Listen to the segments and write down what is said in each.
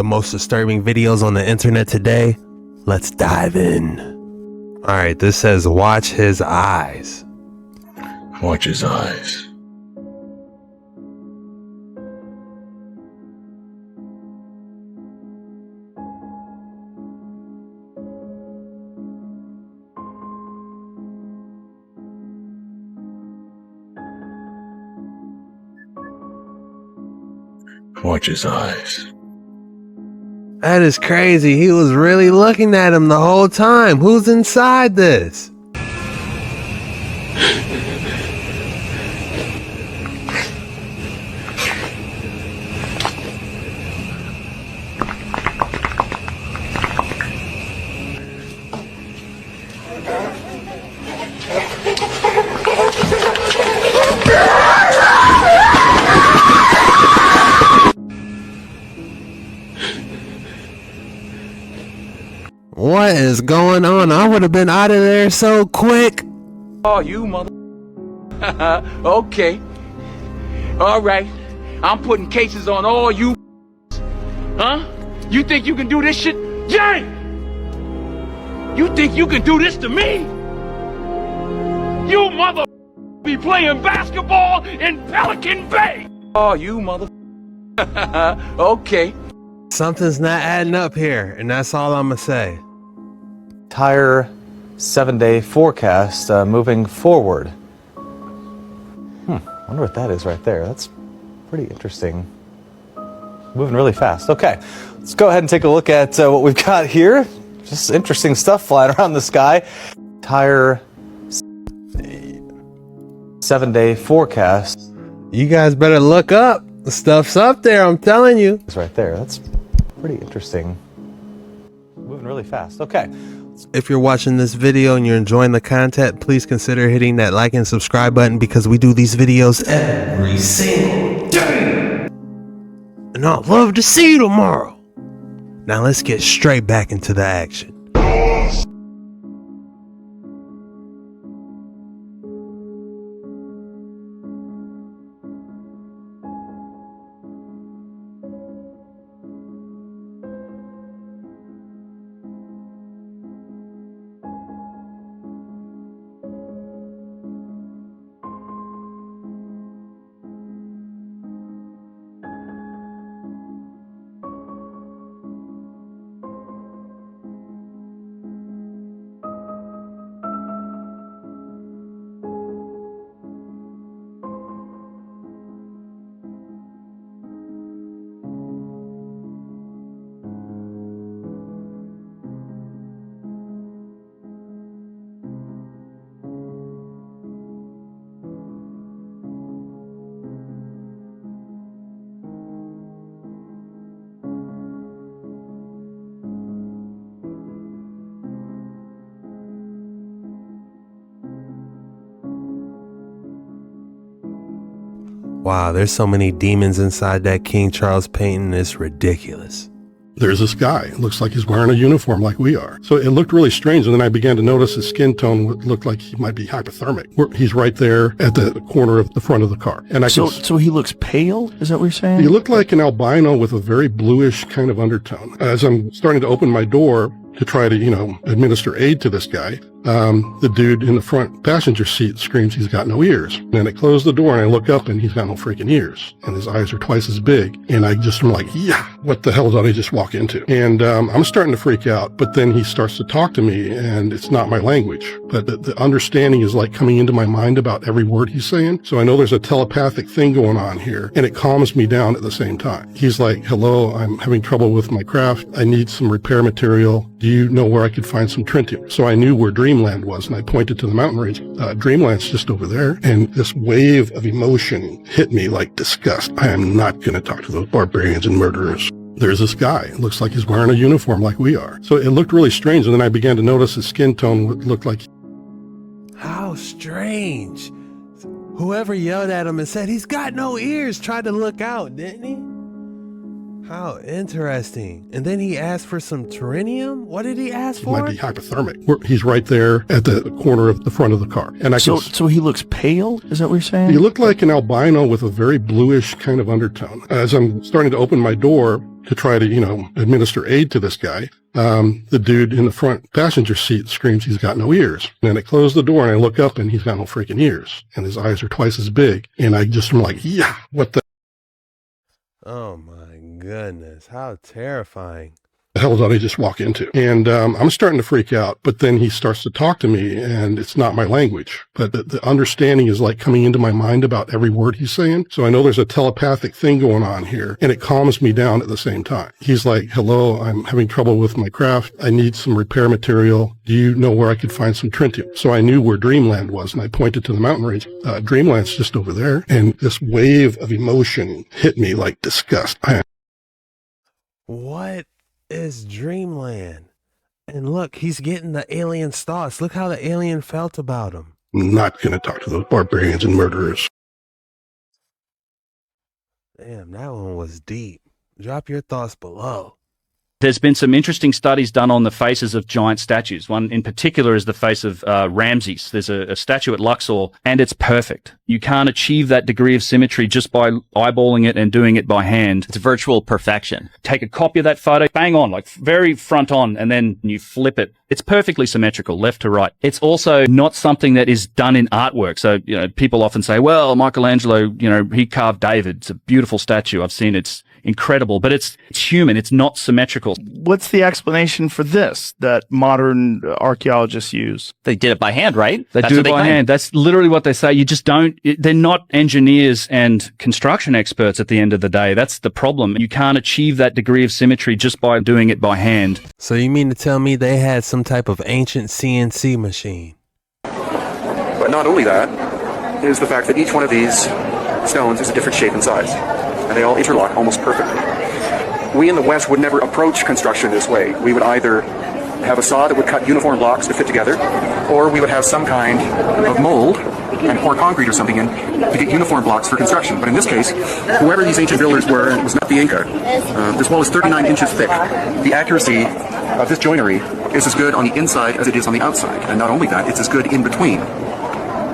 the most disturbing videos on the internet today. Let's dive in. All right, this says watch his eyes. Watch his eyes. Watch his eyes. That is crazy. He was really looking at him the whole time. Who's inside this? What is going on? I would have been out of there so quick. Oh, you mother. Okay. All right. I'm putting cases on all you. Huh? You think you can do this shit? Jay! You think you can do this to me? You mother be playing basketball in Pelican Bay. Oh, you mother. Okay. Something's not adding up here, and that's all I'm gonna say. Entire 7-day forecast moving forward. Wonder what that is right there. That's pretty interesting. Moving really fast. Okay, let's go ahead and take a look at what we've got here. Just interesting stuff flying around the sky. Entire 7-day forecast. You guys better look up. The stuff's up there, I'm telling you. It's right there. That's pretty interesting. Moving really fast. Okay. If you're watching this video and you're enjoying the content, please consider hitting that like and subscribe button because we do these videos every single day. And I'd love to see you tomorrow. Now let's get straight back into the action. Wow, there's so many demons inside that King Charles painting. It's ridiculous. There's this guy. It looks like he's wearing a uniform like we are. So it looked really strange. And then I began to notice his skin tone looked like he might be hypothermic. He's right there at the corner of the front of the car. And So he looks pale? Is that what you're saying? he looked like an albino with a very bluish kind of undertone. As I'm starting to open my door to try to, administer aid to this guy, the dude in the front passenger seat screams he's got no ears. And I close the door and I look up and he's got no freaking ears. And his eyes are twice as big. And I just am like, yeah, what the hell did I just walk into? And I'm starting to freak out. But then he starts to talk to me and it's not my language. But the understanding is like coming into my mind about every word he's saying. So I know there's a telepathic thing going on here. And it calms me down at the same time. He's like, hello, I'm having trouble with my craft. I need some repair material. Do you know where I could find some tritium? So I knew where Dreamland was, and I pointed to the mountain range. Dreamland's just over there. And this wave of emotion hit me like disgust. I am not going to talk to those barbarians and murderers. There's this guy. It looks like he's wearing a uniform like we are. So it looked really strange, and then I began to notice his skin tone looked like... How strange. Whoever yelled at him and said he's got no ears tried to look out, didn't he? How interesting. And then he asked for some terrenium? What did he ask He for? might be hypothermic. He's right there at the corner of the front of the car. And So he looks pale? Is that what you're saying? he looked like an albino with a very bluish kind of undertone. As I'm starting to open my door to try to, administer aid to this guy, the dude in the front passenger seat screams he's got no ears. And I close the door and I look up and he's got no freaking ears. And his eyes are twice as big. And I just am like, yeah, what the Oh my goodness. How terrifying. hell did I just walk into? And I'm starting to freak out, but then he starts to talk to me, and it's not my language. But the understanding is like coming into my mind about every word he's saying. So I know there's a telepathic thing going on here, and it calms me down at the same time. He's like, hello, I'm having trouble with my craft. I need some repair material. Do you know where I could find some tritium? So I knew where Dreamland was, and I pointed to the mountain range. Dreamland's just over there. And this wave of emotion hit me like disgust. What is Dreamland? And look, he's getting the alien's thoughts. Look how the alien felt about him. I'm not going to talk to those barbarians and murderers. Damn, that one was deep. Drop your thoughts below. There's been some interesting studies done on the faces of giant statues. One in particular is the face of Ramses. There's a statue at Luxor, and it's perfect. You can't achieve that degree of symmetry just by eyeballing it and doing it by hand. It's virtual perfection. Take a copy of that photo, bang on, like very front on, and then you flip it. It's perfectly symmetrical, left to right. It's also not something that is done in artwork. So, people often say, well, Michelangelo, he carved David. It's a beautiful statue. I've seen it's incredible, but it's human. It's not symmetrical. What's the explanation for this that modern archaeologists use? They did it by hand, right? They do it by hand. That's literally what they say. You just don't, they're not engineers and construction experts at the end of the day. That's the problem. You can't achieve that degree of symmetry just by doing it by hand. So you mean to tell me they had some type of ancient CNC machine? But not only that, is the fact that each one of these stones is a different shape and size, and they all interlock almost perfectly. We in the West would never approach construction this way. We would either have a saw that would cut uniform blocks to fit together, or we would have some kind of mold and pour concrete or something in to get uniform blocks for construction. But in this case, whoever these ancient builders were, it was not the Inca. This wall is 39 inches thick. The accuracy of this joinery is as good on the inside as it is on the outside. And not only that, it's as good in between.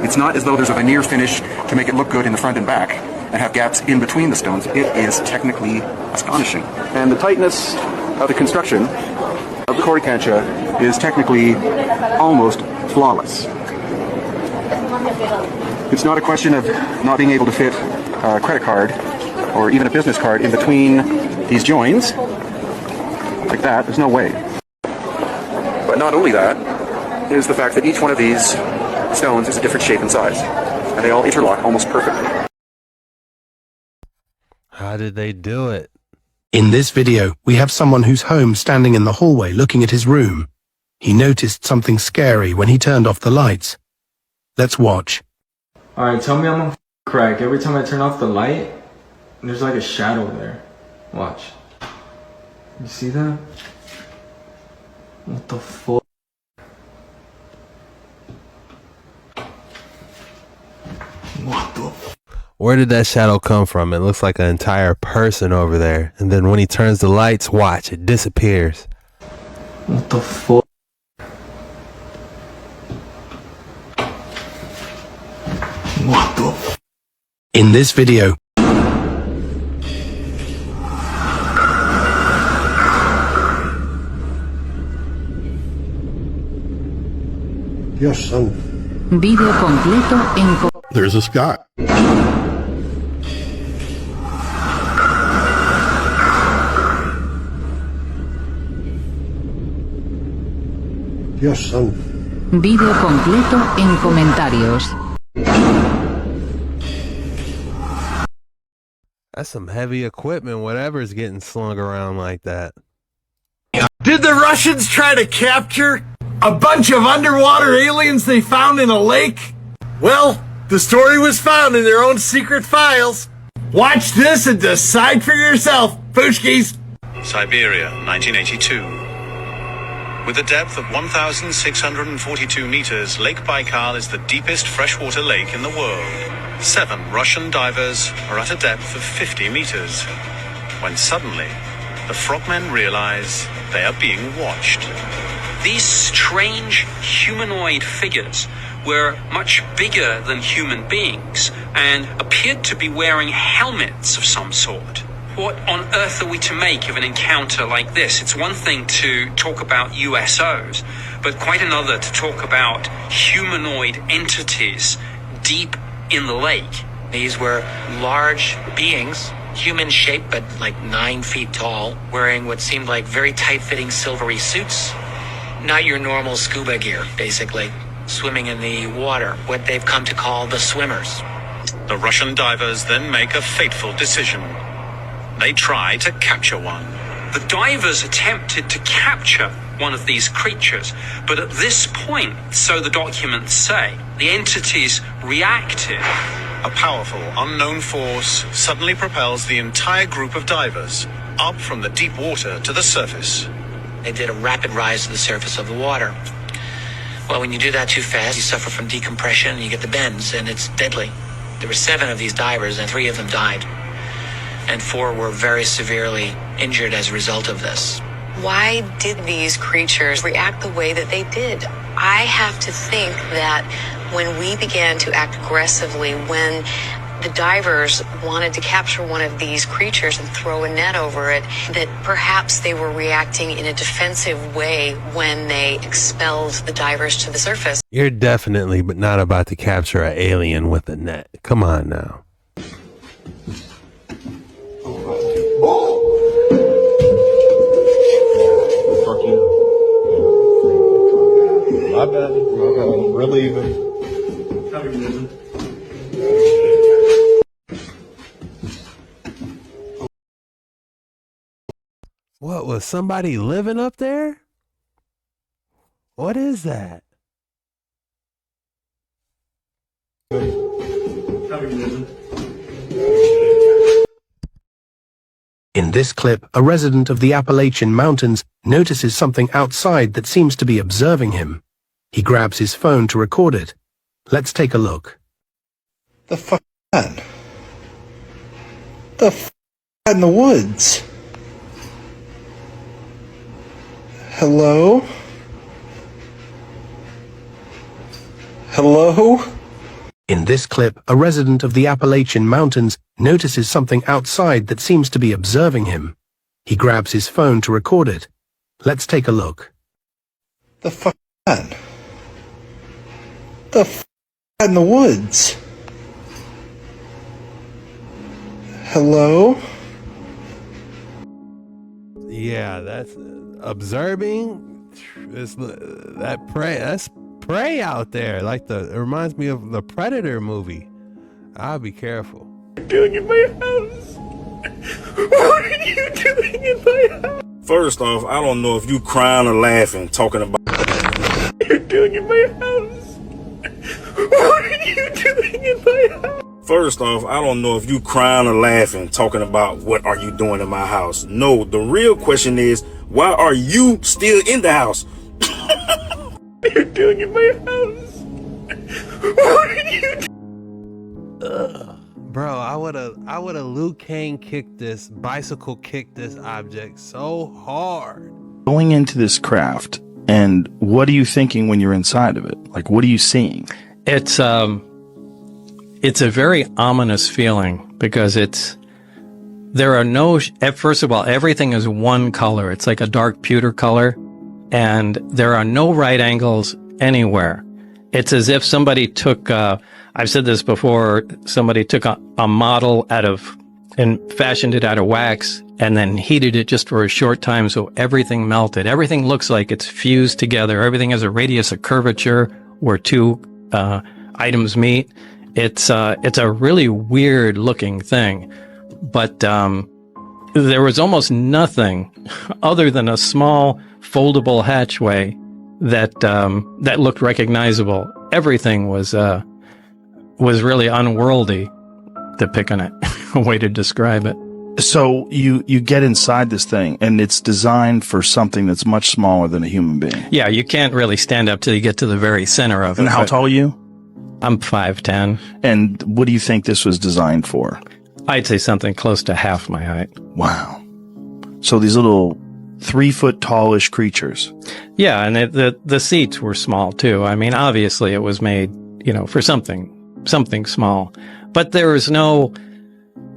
It's not as though there's a veneer finish to make it look good in the front and back and have gaps in between the stones. It is technically astonishing. And the tightness of the construction of the Coricancha is technically almost flawless. It's not a question of not being able to fit a credit card or even a business card in between these joins. Like that, there's no way. But not only that, is the fact that each one of these stones is a different shape and size, and they all interlock almost perfectly. How did they do it? In this video, we have someone who's home standing in the hallway looking at his room. He noticed something scary when he turned off the lights. Let's watch. Alright, tell me I'm on crack. Every time I turn off the light, there's like a shadow there. Watch. You see that? What the fuck? What the fuck? Where did that shadow come from? It looks like an entire person over there. And then when he turns the lights, watch, it disappears. What the fuck? What the fuck? In this video, Yes, son. Video completo en... There's this guy. Yes, son. Video completo en comentarios. That's some heavy equipment, whatever's getting slung around like that. Did the Russians try to capture a bunch of underwater aliens they found in a lake? Well, the story was found in their own secret files. Watch this and decide for yourself, Pooshkies. Siberia, 1982. With a depth of 1,642 meters, Lake Baikal is the deepest freshwater lake in the world. 7 Russian divers are at a depth of 50 meters. when suddenly the frogmen realize they are being watched. These strange humanoid figures were much bigger than human beings and appeared to be wearing helmets of some sort. What on earth are we to make of an encounter like this? It's one thing to talk about USOs, but quite another to talk about humanoid entities deep in the lake. These were large beings, human shaped but like 9 feet tall, wearing what seemed like very tight-fitting silvery suits. Not your normal scuba gear, basically. Swimming in the water, what they've come to call the swimmers. The Russian divers then make a fateful decision. They try to capture one. The divers attempted to capture one of these creatures, but at this point, so the documents say, the entities reacted. A powerful, unknown force suddenly propels the entire group of divers up from the deep water to the surface. They did a rapid rise to the surface of the water. Well, when you do that too fast, you suffer from decompression and you get the bends, and it's deadly. There were 7 of these divers, and 3 of them died. And 4 were very severely injured as a result of this. Why did these creatures react the way that they did? I have to think that when we began to act aggressively, when the divers wanted to capture one of these creatures and throw a net over it, that perhaps they were reacting in a defensive way when they expelled the divers to the surface. You're definitely but not about to capture an alien with a net. Come on now. My bad. We're leaving. What, was somebody living up there? What is that? In this clip, a resident of the Appalachian Mountains notices something outside that seems to be observing him. He grabs his phone to record it. Let's take a look. The fuck is that? The fuck in the woods? Hello? Hello? In this clip, a resident of the Appalachian Mountains notices something outside that seems to be observing him. He grabs his phone to record it. Let's take a look. The fuck is that? The fuck in the woods? Hello? Yeah, that's observing. That's prey out there. Like it reminds me of the Predator movie. I'll be careful. What are you doing in my house? What are you doing in my house? First off, I don't know if you crying or laughing talking about What are you doing in my house? What are you doing in my house? First off, I don't know if you crying or laughing talking about what are you doing in my house. No, the real question is, why are you still in the house? What are you doing in my house? What are you doing? Bro, I would have Liu Kang bicycle kicked this object so hard. Going into this craft, and what are you thinking when you're inside of it? Like, what are you seeing? It's a very ominous feeling because first of all, everything is one color. It's like a dark pewter color, and there are no right angles anywhere. It's as if somebody took, I've said this before, somebody took a model and fashioned it out of wax and then heated it just for a short time so everything melted. Everything looks like it's fused together. Everything has a radius of curvature where 2 items meet. It's a really weird looking thing, but there was almost nothing other than a small foldable hatchway that looked recognizable. Everything was really unworldly, to pick on it, a way to describe it. So you get inside this thing, and it's designed for something that's much smaller than a human being. Yeah, you can't really stand up till you get to the very center of it. And how tall are you? I'm 5'10". And what do you think this was designed for? I'd say something close to half my height. Wow. So these little 3 foot tallish creatures. Yeah, and the seats were small too. I mean, obviously it was made, you know, for something small. But there was no,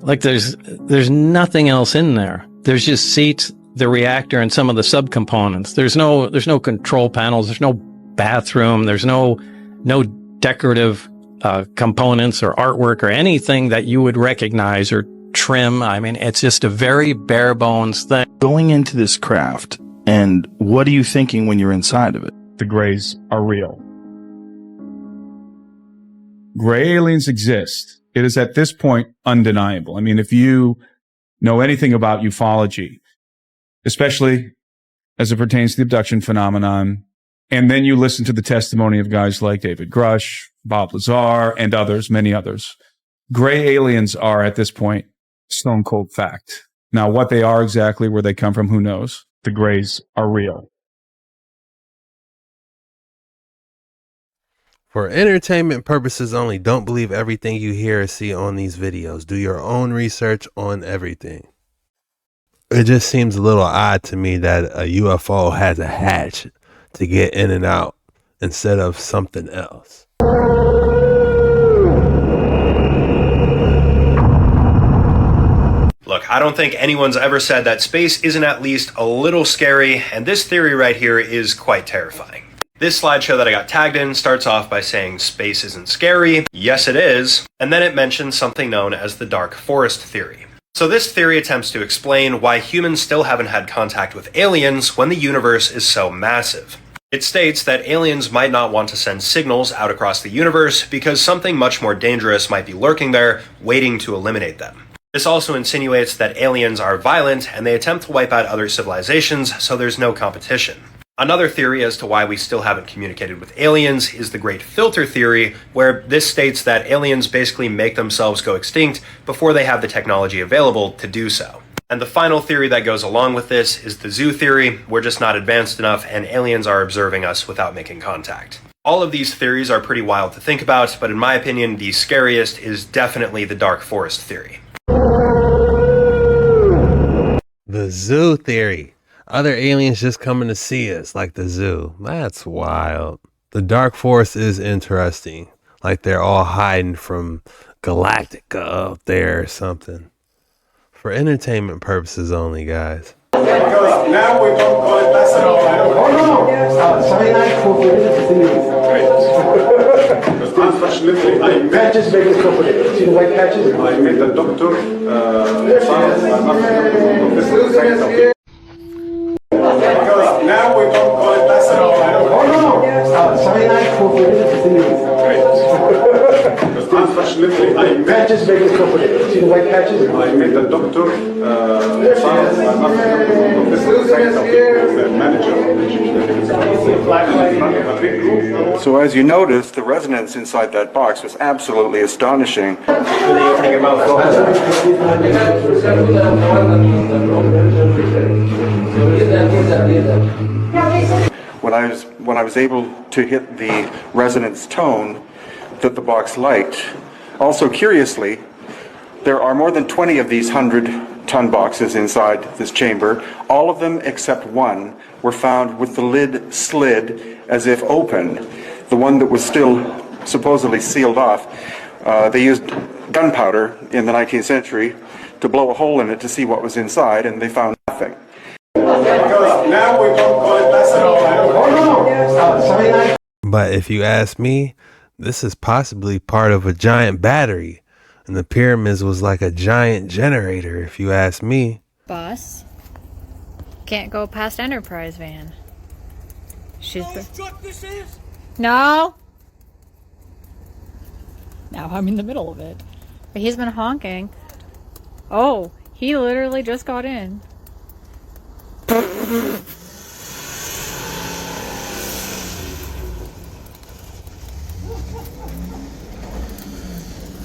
like, there's nothing else in there. There's just seats, the reactor, and some of the subcomponents. There's no control panels. There's no bathroom. There's no decorative components or artwork or anything that you would recognize or trim. I mean, it's just a very bare bones thing. Going into this craft, and what are you thinking when you're inside of it? The Greys are real. Gray aliens exist. It is at this point undeniable. I mean, if you know anything about ufology, especially as it pertains to the abduction phenomenon, and then you listen to the testimony of guys like David Grush, Bob Lazar, and others, many others, gray aliens are at this point stone cold fact. Now, what they are exactly, where they come from, who knows? The Greys are real. For entertainment purposes only, don't believe everything you hear or see on these videos. Do your own research on everything. It just seems a little odd to me that a UFO has a hatch to get in and out instead of something else. Look, I don't think anyone's ever said that space isn't at least a little scary, and this theory right here is quite terrifying. This slideshow that I got tagged in starts off by saying space isn't scary. Yes, it is. And then it mentions something known as the dark forest theory. So this theory attempts to explain why humans still haven't had contact with aliens when the universe is so massive. It states that aliens might not want to send signals out across the universe because something much more dangerous might be lurking there, waiting to eliminate them. This also insinuates that aliens are violent and they attempt to wipe out other civilizations, so there's no competition. Another theory as to why we still haven't communicated with aliens is the Great Filter Theory, where this states that aliens basically make themselves go extinct before they have the technology available to do so. And the final theory that goes along with this is the Zoo Theory. We're just not advanced enough and aliens are observing us without making contact. All of these theories are pretty wild to think about, but in my opinion, the scariest is definitely the Dark Forest Theory. The Zoo Theory. Other aliens just coming to see us, like the zoo. That's wild. The Dark Forest is interesting. Like they're all hiding from Galactica up there or something. For entertainment purposes only, guys. Because now we're going to call it unfortunately, patches make it company. See the white patches? I made the doctor. Because now we're going to call it unfortunately, patches make it company. See the white patches? I made the doctor. So as you notice, the resonance inside that box was absolutely astonishing. When I was able to hit the resonance tone that the box liked. Also curiously, there are more than 20 of these 100-ton boxes inside this chamber. All of them except one were found with the lid slid as if open. The one that was still supposedly sealed off, they used gunpowder in the 19th century to blow a hole in it to see what was inside, and they found nothing. But if you ask me, this is possibly part of a giant battery. And the pyramids was like a giant generator, if you ask me. Boss, can't go past Enterprise van. She's truck this is? No. Now I'm in the middle of it. But he's been honking. Oh, he literally just got in.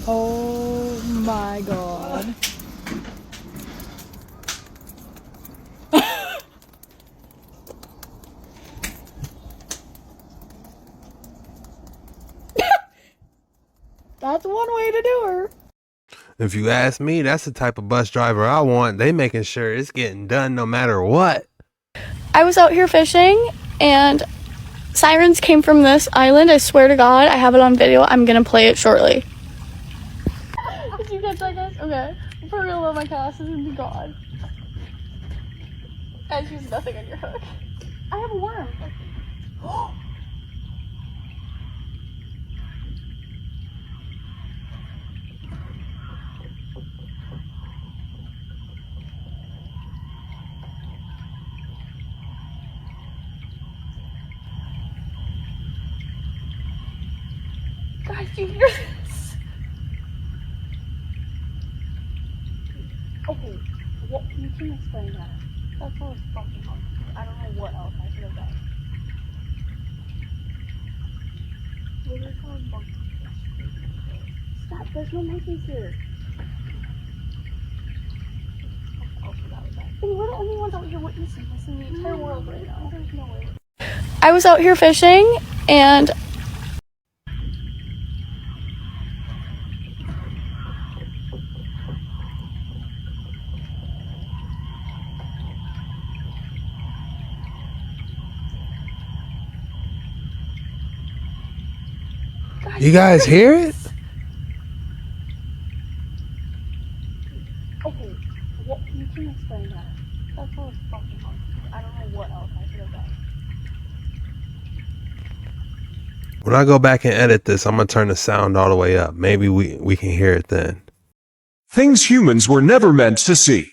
Oh my god. That's one way to do her. If you ask me, that's the type of bus driver I want. They making sure it's getting done no matter what. I was out here fishing and sirens came from this island. I swear to God, I have it on video. I'm gonna play it shortly. Did you catch that, guys? Okay. For real though, my cast is gonna be gone. Guys, use nothing on your hook. I have a worm. Guys, do you hear this? Okay, what, you can explain that. That's all fucking hard. I don't know what else I should have done. Stop, there's no monkeys here. And we're the only ones out here witnessing this in the entire world right now. There's no way. I was out here fishing and You guys hear it? okay, what, you can explain that. That's all fucking hard. I don't know what else I should have done. When I go back and edit this, I'm gonna turn the sound all the way up. Maybe we can hear it then. Things humans were never meant to see.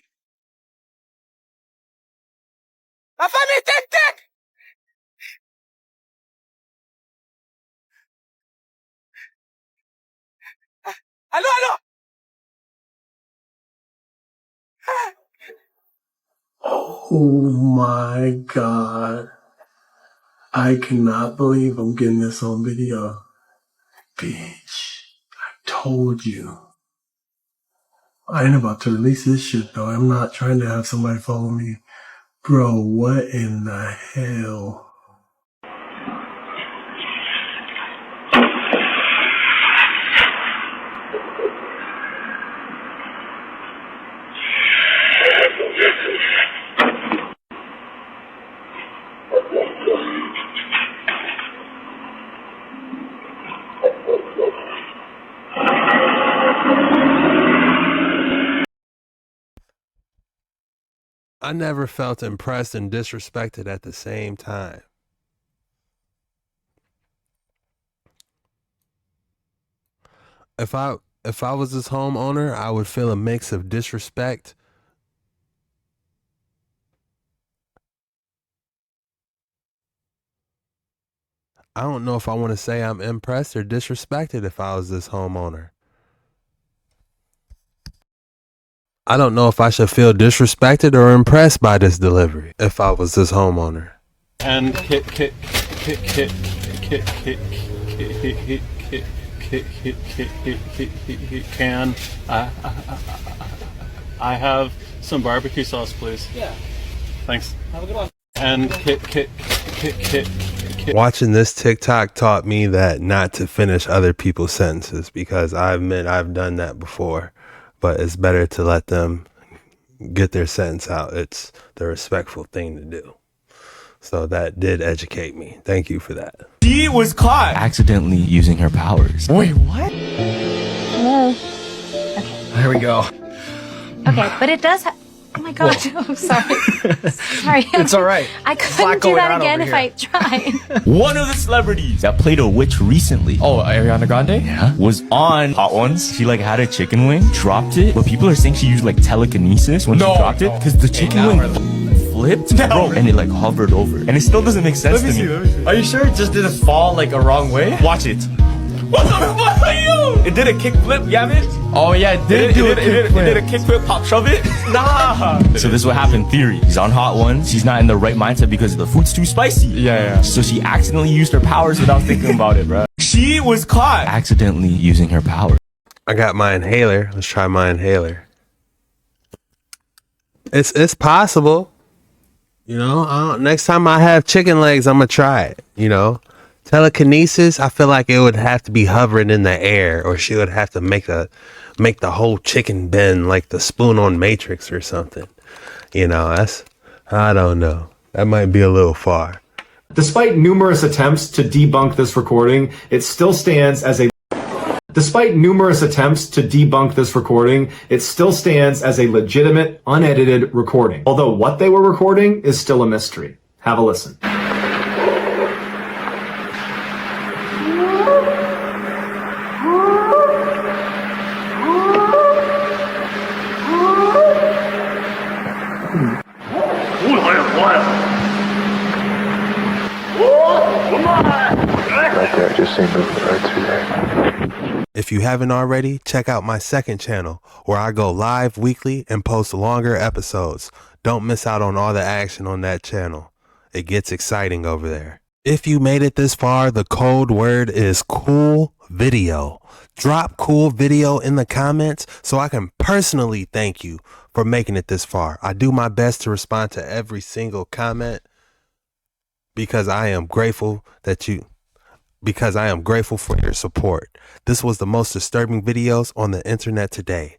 Oh my God. I cannot believe I'm getting this on video. Bitch, I told you. I ain't about to release this shit though. I'm not trying to have somebody follow me. Bro, what in the hell? I never felt impressed and disrespected at the same time. If I was this homeowner, I would feel a mix of disrespect. I don't know if I want to say I'm impressed or disrespected if I was this homeowner. I don't know if I should feel disrespected or impressed by this delivery if I was this homeowner. And can I have some barbecue sauce, please? Yeah. Thanks. Have a good one. And Watching this TikTok taught me that not to finish other people's sentences, because I admit I've done that before, but it's better to let them get their sentence out. It's the respectful thing to do. So that did educate me. Thank you for that. She was caught accidentally using her powers. Wait, what? Hello. There we go. Okay, but it does. Oh my gosh! I'm sorry. Sorry. It's all right. I couldn't do that again if I tried. One of the celebrities that played a witch recently, Ariana Grande, was on Hot Ones. She like had a chicken wing, dropped it, but people are saying she used like telekinesis when she dropped it because the chicken wing flipped, bro, and it like hovered over, and it still doesn't make sense to me. Let me see. Are you sure it just didn't fall like a wrong way? Watch it. What the fuck are you? It did a kickflip, Gavin. Oh yeah, it did do a kickflip. It did a kickflip, pop shove it. Nah. So this is what happened. Theory. She's on Hot Ones. She's not in the right mindset because the food's too spicy. Yeah. So she accidentally used her powers without thinking about it, bro. She was caught accidentally using her powers. I got my inhaler. Let's try my inhaler. It's possible. You know, next time I have chicken legs, I'm gonna try it. You know. Telekinesis, I feel like it would have to be hovering in the air, or she would have to make make the whole chicken bend like the spoon on Matrix or something. You know, I don't know. That might be a little far. Despite numerous attempts to debunk this recording, it still stands as a legitimate, unedited recording. Although what they were recording is still a mystery. Have a listen. Right there, just see movement right through there. If you haven't already, check out my second channel where I go live weekly and post longer episodes. Don't miss out on all the action on that channel. It gets exciting over there. If you made it this far, the code word is cool video. Drop cool video in the comments so I can personally thank you for making it this far. I do my best to respond to every single comment because I am grateful for your support. This was the most disturbing videos on the internet today.